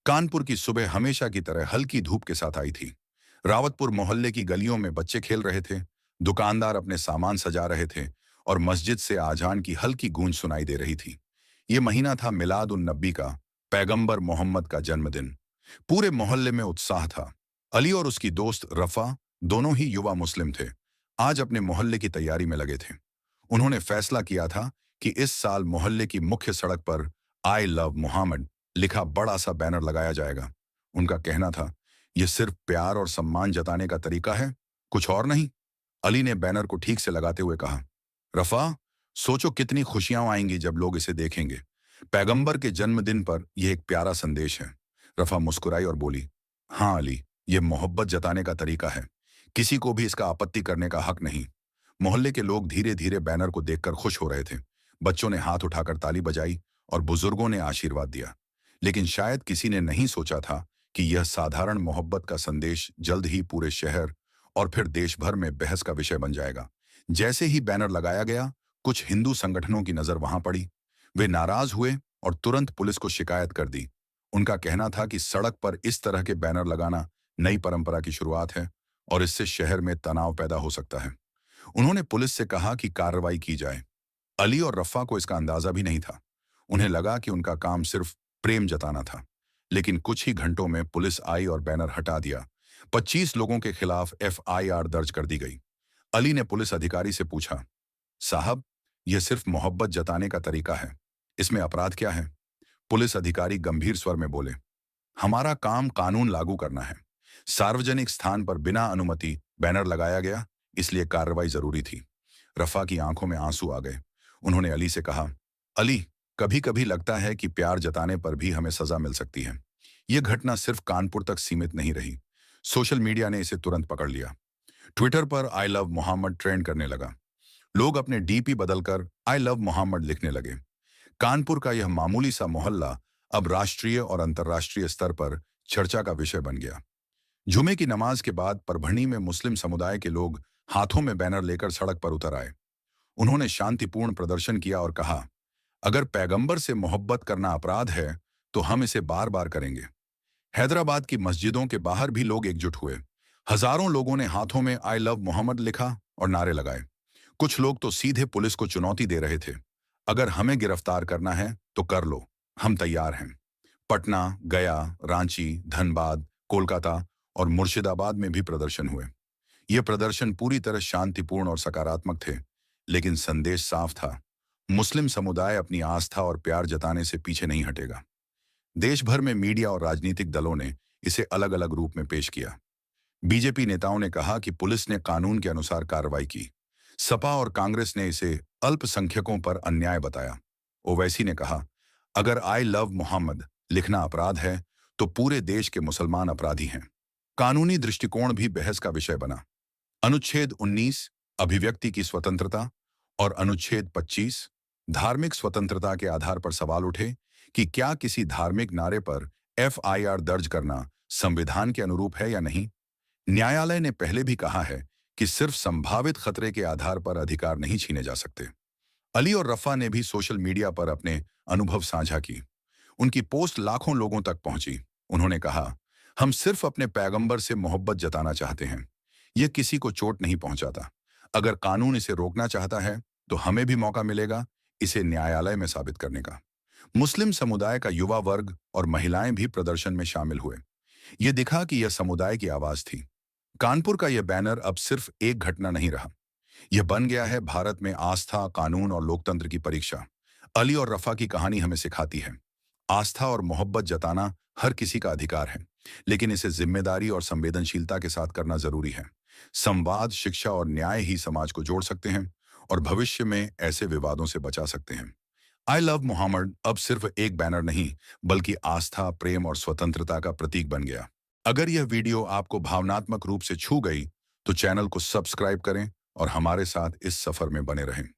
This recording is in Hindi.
कानपुर की सुबह हमेशा की तरह हल्की धूप के साथ आई थी। रावतपुर मोहल्ले की गलियों में बच्चे खेल रहे थे, दुकानदार अपने सामान सजा रहे थे और मस्जिद से आजान की हल्की गूंज सुनाई दे रही थी। ये महीना था मिलाद उन नबी का, पैगंबर मोहम्मद का जन्मदिन। पूरे मोहल्ले में उत्साह था। अली और उसकी दोस्त रफा, दोनों ही युवा मुस्लिम थे, आज अपने मोहल्ले की तैयारी में लगे थे। उन्होंने फैसला किया था कि इस साल मोहल्ले की मुख्य सड़क पर आई लव मोहम्मद लिखा बड़ा सा बैनर लगाया जाएगा। उनका कहना था, यह सिर्फ प्यार और सम्मान जताने का तरीका है, कुछ और नहीं। अली ने बैनर को ठीक से लगाते हुए कहा, रफा, सोचो कितनी खुशियां आएंगी जब लोग इसे देखेंगे। पैगंबर के जन्मदिन पर यह एक प्यारा संदेश है। रफा मुस्कुराई और बोली, हाँ अली, यह मोहब्बत जताने का तरीका है, किसी को भी इसका आपत्ति करने का हक नहीं। मोहल्ले के लोग धीरे धीरे बैनर को देखकर खुश हो रहे थे। बच्चों ने हाथ उठाकर ताली बजाई और बुजुर्गों ने आशीर्वाद दिया। लेकिन शायद किसी ने नहीं सोचा था कि यह साधारण मोहब्बत का संदेश जल्द ही पूरे शहर और फिर देश भर में बहस का विषय बन जाएगा। जैसे ही बैनर लगाया गया, कुछ हिंदू संगठनों की नजर वहां पड़ी। वे नाराज हुए और तुरंत पुलिस को शिकायत कर दी। उनका कहना था कि सड़क पर इस तरह के बैनर लगाना नई परंपरा की शुरुआत है और इससे शहर में तनाव पैदा हो सकता है। उन्होंने पुलिस से कहा कि कार्रवाई की जाए। अली और रफ़ा को इसका अंदाजा भी नहीं था। उन्हें लगा कि उनका काम सिर्फ प्रेम जताना था। लेकिन कुछ ही घंटों में पुलिस आई और बैनर हटा दिया। 25 लोगों के खिलाफ एफआईआर दर्ज कर दी गई। अली ने पुलिस अधिकारी से पूछा, साहब, यह सिर्फ मोहब्बत जताने का तरीका है, इसमें अपराध क्या है? पुलिस अधिकारी गंभीर स्वर में बोले, हमारा काम कानून लागू करना है। सार्वजनिक स्थान पर बिना अनुमति बैनर लगाया गया, इसलिए कार्रवाई जरूरी थी। रफ़ा की आंखों में आंसू आ गए। उन्होंने अली से कहा, अली, कभी कभी लगता है कि प्यार जताने पर भी हमें सजा मिल सकती है। यह घटना सिर्फ कानपुर तक सीमित नहीं रही। सोशल मीडिया ने इसे तुरंत पकड़ लिया। ट्विटर पर आई लव मोहम्मद ट्रेंड करने लगा। लोग अपने डीपी बदलकर आई लव मोहम्मद लिखने लगे। कानपुर का यह मामूली सा मोहल्ला अब राष्ट्रीय और अंतर्राष्ट्रीय स्तर पर चर्चा का विषय बन गया। जुमे की नमाज के बाद परभणी में मुस्लिम समुदाय के लोग हाथों में बैनर लेकर सड़क पर उतर आए। उन्होंने शांतिपूर्ण प्रदर्शन किया और कहा, अगर पैगंबर से मोहब्बत करना अपराध है तो हम इसे बार बार करेंगे। हैदराबाद की मस्जिदों के बाहर भी लोग एकजुट हुए। हजारों लोगों ने हाथों में आई लव मोहम्मद लिखा और नारे लगाए। कुछ लोग तो सीधे पुलिस को चुनौती दे रहे थे, अगर हमें गिरफ्तार करना है तो कर लो, हम तैयार हैं। पटना, गया, रांची, धनबाद, कोलकाता और मुर्शिदाबाद में भी प्रदर्शन हुए। ये प्रदर्शन पूरी तरह शांतिपूर्ण और सकारात्मक थे, लेकिन संदेश साफ था, मुस्लिम समुदाय अपनी आस्था और प्यार जताने से पीछे नहीं हटेगा। देश भर में मीडिया और राजनीतिक दलों ने इसे अलग अलग रूप में पेश किया। बीजेपी नेताओं ने कहा कि पुलिस ने कानून के अनुसार कार्रवाई की। सपा और कांग्रेस ने इसे अल्पसंख्यकों पर अन्याय बताया। ओवैसी ने कहा, अगर आई लव मोहम्मद लिखना अपराध है तो पूरे देश के मुसलमान अपराधी हैं। कानूनी दृष्टिकोण भी बहस का विषय बना। अनुच्छेद 19 अभिव्यक्ति की स्वतंत्रता और अनुच्छेद 25 धार्मिक स्वतंत्रता के आधार पर सवाल उठे कि क्या किसी धार्मिक नारे पर एफआईआर दर्ज करना संविधान के अनुरूप है या नहीं। न्यायालय ने पहले भी कहा है कि सिर्फ संभावित खतरे के आधार पर अधिकार नहीं छीने जा सकते। अली और रफ़ा ने भी सोशल मीडिया पर अपने अनुभव साझा की। उनकी पोस्ट लाखों लोगों तक पहुंची। उन्होंने कहा, हम सिर्फ अपने पैगंबर से मोहब्बत जताना चाहते हैं, यह किसी को चोट नहीं पहुंचाता। अगर कानून इसे रोकना चाहता है तो हमें भी मौका मिलेगा इसे न्यायालय में साबित करने का। मुस्लिम समुदाय का युवा वर्ग और महिलाएं भी प्रदर्शन में शामिल हुए। यह दिखा कि यह समुदाय की आवाज थी। कानपुर का यह बैनर अब सिर्फ एक घटना नहीं रहा, यह बन गया है भारत में आस्था, कानून और लोकतंत्र की परीक्षा। अली और रफ़ा की कहानी हमें सिखाती है, आस्था और मोहब्बत जताना हर किसी का अधिकार है, लेकिन इसे जिम्मेदारी और संवेदनशीलता के साथ करना जरूरी है। संवाद, शिक्षा और न्याय ही समाज को जोड़ सकते हैं और भविष्य में ऐसे विवादों से बचा सकते हैं। आई लव मोहम्मद अब सिर्फ एक बैनर नहीं, बल्कि आस्था, प्रेम और स्वतंत्रता का प्रतीक बन गया। अगर यह वीडियो आपको भावनात्मक रूप से छू गई तो चैनल को सब्सक्राइब करें और हमारे साथ इस सफर में बने रहें।